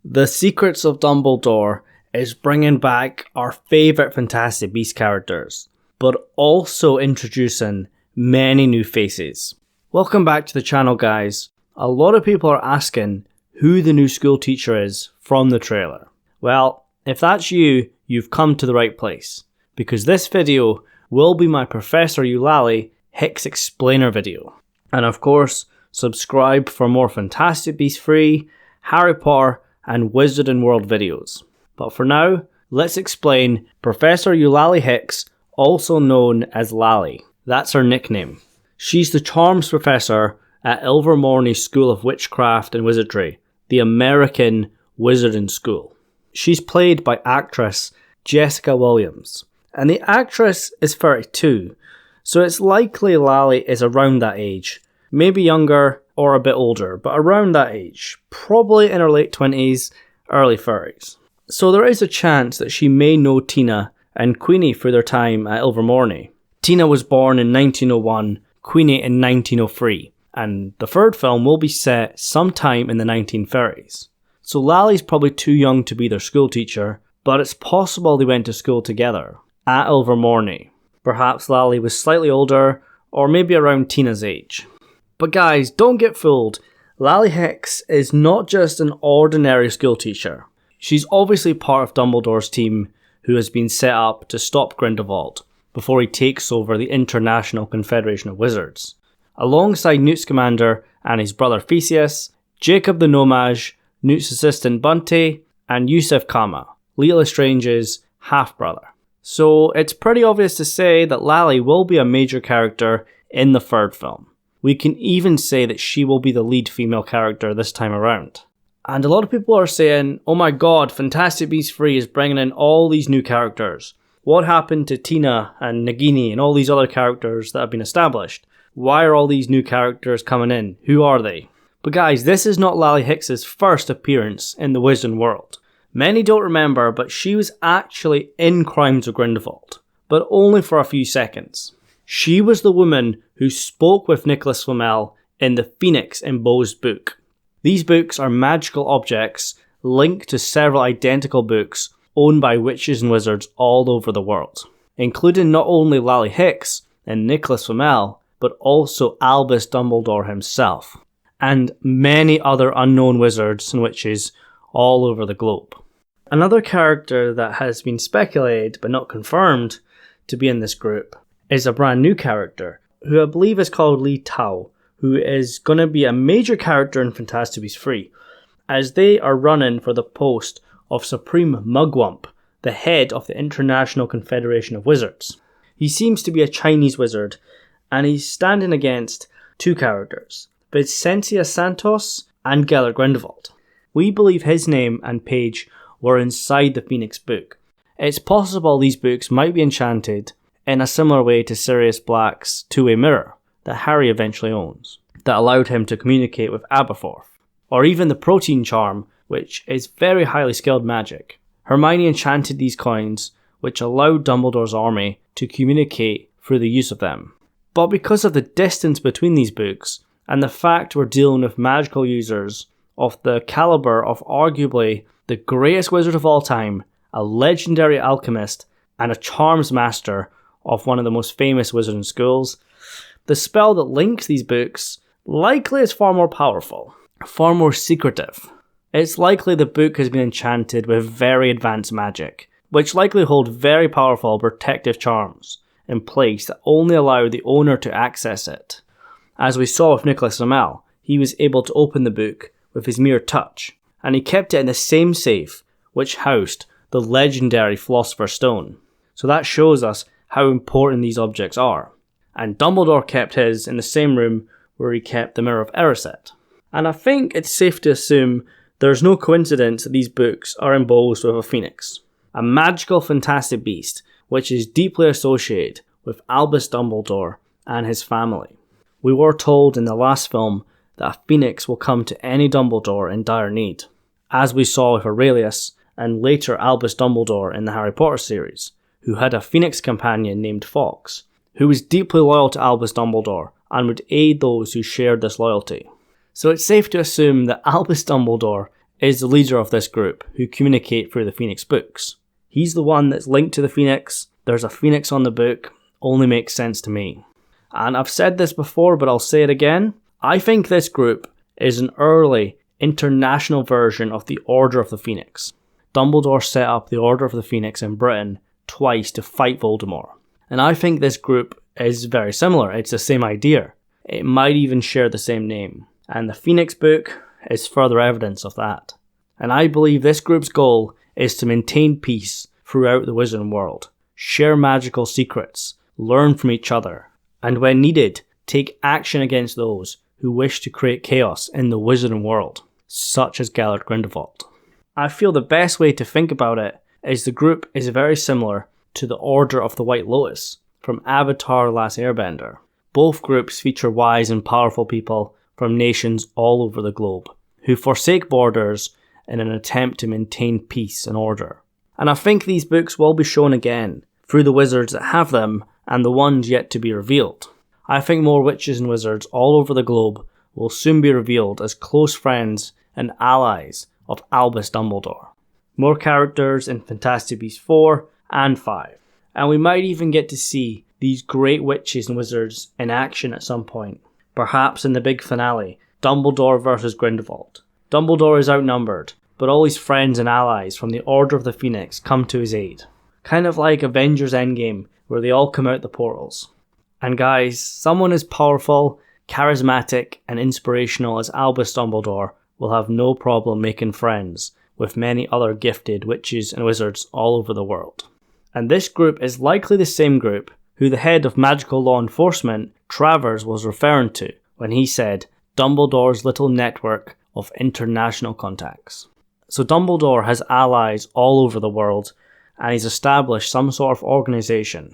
The Secrets of Dumbledore is bringing back our favourite Fantastic Beasts characters, but also introducing many new faces. Welcome back to the channel, guys. A lot of people are asking who the new school teacher is from the trailer. Well, if that's you, you've come to the right place, because this video will be my Professor Eulalie Hicks explainer video. And of course, subscribe for more Fantastic Beasts free, Harry Potter and Wizarding World videos. But for now, let's explain Professor Eulalie Hicks, also known as Lally. That's her nickname. She's the Charms Professor at Ilvermorny School of Witchcraft and Wizardry, the American Wizarding School. She's played by actress Jessica Williams, and the actress is 32, so it's likely Lally is around that age, maybe younger or a bit older, but around that age, probably in her late 20s, early 30s. So there is a chance that she may know Tina and Queenie through their time at Ilvermorny. Tina was born in 1901, Queenie in 1903, and the third film will be set sometime in the 1930s. So Lally's probably too young to be their school teacher, but it's possible they went to school together at Ilvermorny. Perhaps Lally was slightly older, or maybe around Tina's age. But guys, don't get fooled. Lally Hicks is not just an ordinary school teacher. She's obviously part of Dumbledore's team, who has been set up to stop Grindelwald before he takes over the International Confederation of Wizards. Alongside Newt Scamander and his brother Theseus, Jacob the Nomage, Newt's assistant Bunty, and Yusuf Kama, Leta Lestrange's half-brother. So it's pretty obvious to say that Lally will be a major character in the third film. We can even say that she will be the lead female character this time around. And a lot of people are saying, oh my god, Fantastic Beasts 3 is bringing in all these new characters. What happened to Tina and Nagini and all these other characters that have been established? Why are all these new characters coming in? Who are they? But guys, this is not Lally Hicks' first appearance in the Wizarding World. Many don't remember, but she was actually in Crimes of Grindelwald, but only for a few seconds. She was the woman who spoke with Nicolas Flamel in the Phoenix in Beau's book. These books are magical objects linked to several identical books owned by witches and wizards all over the world, including not only Lally Hicks and Nicolas Flamel, but also Albus Dumbledore himself, and many other unknown wizards and witches all over the globe. Another character that has been speculated but not confirmed to be in this group is a brand new character, who I believe is called Li Tao, who is going to be a major character in Fantastic Beasts 3, as they are running for the post of Supreme Mugwump, the head of the International Confederation of Wizards. He seems to be a Chinese wizard, and he's standing against two characters, Vicencia Santos and Gellert Grindelwald. We believe his name and page were inside the Phoenix book. It's possible these books might be enchanted in a similar way to Sirius Black's two-way mirror that Harry eventually owns, that allowed him to communicate with Aberforth, or even the protein charm, which is very highly skilled magic. Hermione enchanted these coins, which allowed Dumbledore's army to communicate through the use of them. But because of the distance between these books, and the fact we're dealing with magical users of the caliber of arguably the greatest wizard of all time, a legendary alchemist, and a charms master of one of the most famous wizarding schools, the spell that links these books likely is far more powerful, far more secretive. It's likely the book has been enchanted with very advanced magic, which likely hold very powerful protective charms in place that only allow the owner to access it. As we saw with Nicolas Flamel, he was able to open the book with his mere touch, and he kept it in the same safe which housed the legendary Philosopher's Stone. So that shows us how important these objects are. And Dumbledore kept his in the same room where he kept the Mirror of Erised. And I think it's safe to assume there's no coincidence that these books are embossed with a phoenix, a magical fantastic beast which is deeply associated with Albus Dumbledore and his family. We were told in the last film that a phoenix will come to any Dumbledore in dire need, as we saw with Aurelius and later Albus Dumbledore in the Harry Potter series, who had a phoenix companion named Fawkes, who was deeply loyal to Albus Dumbledore and would aid those who shared this loyalty. So it's safe to assume that Albus Dumbledore is the leader of this group who communicate through the Phoenix books. He's the one that's linked to the Phoenix. There's a Phoenix on the book. Only makes sense to me. And I've said this before, but I'll say it again. I think this group is an early international version of the Order of the Phoenix. Dumbledore set up the Order of the Phoenix in Britain twice to fight Voldemort. And I think this group is very similar. It's the same idea. It might even share the same name. And the Phoenix book is further evidence of that. And I believe this group's goal is to maintain peace throughout the wizarding world, share magical secrets, learn from each other, and when needed, take action against those who wish to create chaos in the wizarding world, such as Gellert Grindelwald. I feel the best way to think about it is the group is very similar to the Order of the White Lotus from Avatar: The Last Airbender. Both groups feature wise and powerful people from nations all over the globe, who forsake borders in an attempt to maintain peace and order. And I think these books will be shown again, through the wizards that have them and the ones yet to be revealed. I think more witches and wizards all over the globe will soon be revealed as close friends and allies of Albus Dumbledore. More characters in Fantastic Beasts 4 and 5. And we might even get to see these great witches and wizards in action at some point. Perhaps in the big finale, Dumbledore versus Grindelwald. Dumbledore is outnumbered, but all his friends and allies from the Order of the Phoenix come to his aid. Kind of like Avengers Endgame, where they all come out the portals. And guys, someone as powerful, charismatic, and inspirational as Albus Dumbledore will have no problem making friends with many other gifted witches and wizards all over the world. And this group is likely the same group who the head of magical law enforcement, Travers, was referring to when he said Dumbledore's little network of international contacts. So Dumbledore has allies all over the world, and he's established some sort of organisation.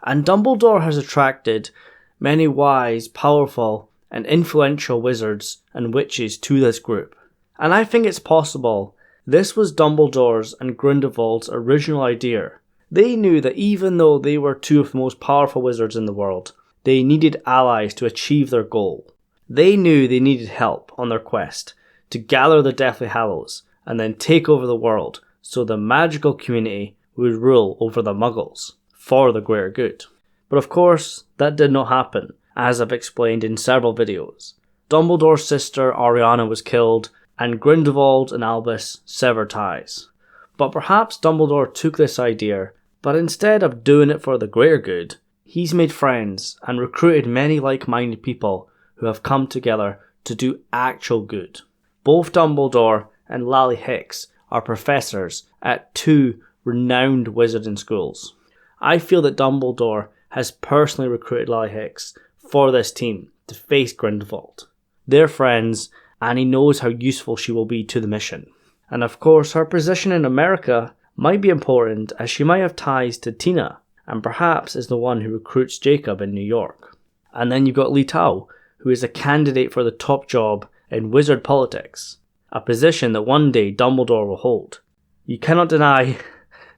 And Dumbledore has attracted many wise, powerful, and influential wizards and witches to this group. And I think it's possible this was Dumbledore's and Grindelwald's original idea. They knew that even though they were two of the most powerful wizards in the world, they needed allies to achieve their goal. They knew they needed help on their quest to gather the Deathly Hallows and then take over the world so the magical community would rule over the Muggles for the greater good. But of course, that did not happen, as I've explained in several videos. Dumbledore's sister Ariana was killed, and Grindelwald and Albus severed ties. But perhaps Dumbledore took this idea, but instead of doing it for the greater good, he's made friends and recruited many like-minded people who have come together to do actual good. Both Dumbledore and Lally Hicks are professors at two renowned wizarding schools. I feel that Dumbledore has personally recruited Lally Hicks for this team to face Grindelwald. They're friends, and he knows how useful she will be to the mission. And of course, her position in America might be important, as she might have ties to Tina, and perhaps is the one who recruits Jacob in New York. And then you've got Li Tao, who is a candidate for the top job in wizard politics, a position that one day Dumbledore will hold. You cannot deny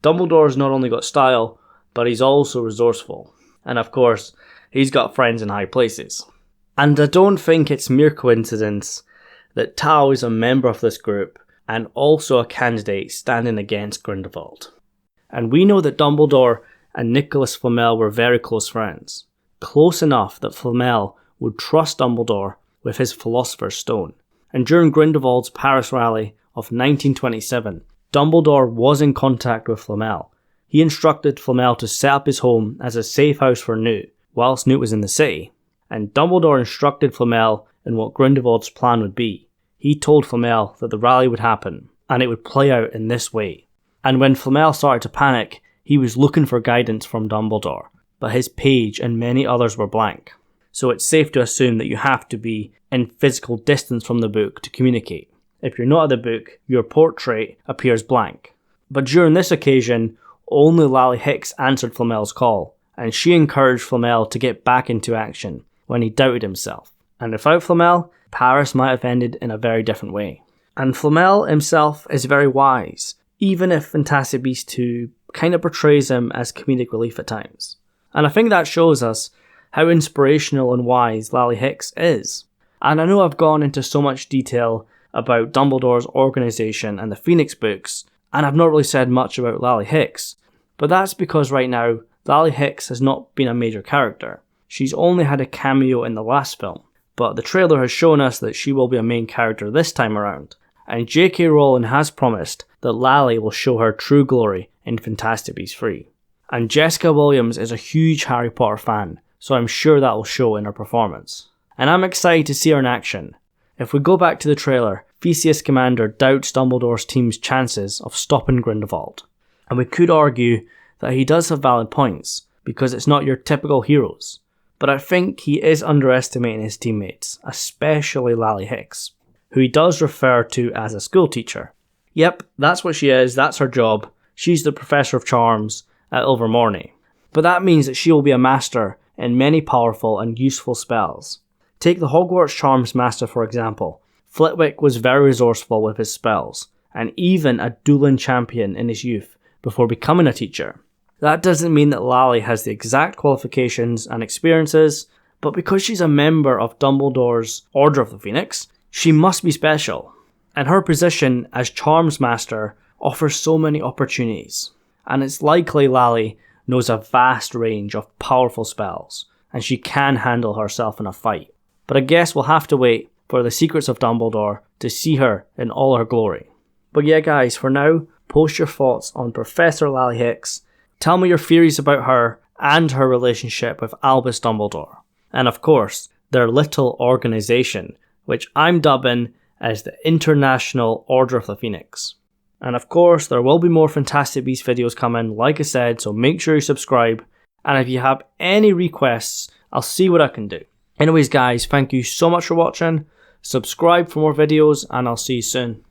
Dumbledore's not only got style, but he's also resourceful. And of course, he's got friends in high places. And I don't think it's mere coincidence that Tao is a member of this group and also a candidate standing against Grindelwald. And we know that Dumbledore and Nicolas Flamel were very close friends, close enough that Flamel would trust Dumbledore with his Philosopher's Stone. And during Grindelwald's Paris rally of 1927, Dumbledore was in contact with Flamel. He instructed Flamel to set up his home as a safe house for Newt, whilst Newt was in the city. And Dumbledore instructed Flamel in what Grindelwald's plan would be. He told Flamel that the rally would happen, and it would play out in this way. And when Flamel started to panic, he was looking for guidance from Dumbledore, but his page and many others were blank. So it's safe to assume that you have to be in physical distance from the book to communicate. If you're not at the book, your portrait appears blank. But during this occasion, only Lally Hicks answered Flamel's call, and she encouraged Flamel to get back into action when he doubted himself. And without Flamel, Paris might have ended in a very different way. And Flamel himself is very wise, even if Fantastic Beasts 2 kind of portrays him as comedic relief at times. And I think that shows us how inspirational and wise Lally Hicks is. And I know I've gone into so much detail about Dumbledore's organisation and the Phoenix books, and I've not really said much about Lally Hicks. But that's because right now, Lally Hicks has not been a major character. She's only had a cameo in the last film, but the trailer has shown us that she will be a main character this time around. And J.K. Rowling has promised that Lally will show her true glory in Fantastic Beasts 3. And Jessica Williams is a huge Harry Potter fan, so I'm sure that will show in her performance. And I'm excited to see her in action. If we go back to the trailer, Theseus Scamander doubts Dumbledore's team's chances of stopping Grindelwald. And we could argue that he does have valid points, because it's not your typical heroes. But I think he is underestimating his teammates, especially Lally Hicks, who he does refer to as a school teacher. Yep, that's what she is, that's her job. She's the Professor of Charms at Ilvermorny. But that means that she will be a master in many powerful and useful spells. Take the Hogwarts Charms Master for example. Flitwick was very resourceful with his spells, and even a dueling champion in his youth before becoming a teacher. That doesn't mean that Lally has the exact qualifications and experiences, but because she's a member of Dumbledore's Order of the Phoenix, she must be special. And her position as Charms Master offers so many opportunities. And it's likely Lally knows a vast range of powerful spells, and she can handle herself in a fight. But I guess we'll have to wait for the Secrets of Dumbledore to see her in all her glory. But yeah guys, for now, post your thoughts on Professor Lally Hicks. Tell me your theories about her and her relationship with Albus Dumbledore. And of course, their little organisation, which I'm dubbing as the International Order of the Phoenix. And of course, there will be more Fantastic Beasts videos coming, like I said, so make sure you subscribe. And if you have any requests, I'll see what I can do. Anyways guys, thank you so much for watching. Subscribe for more videos, and I'll see you soon.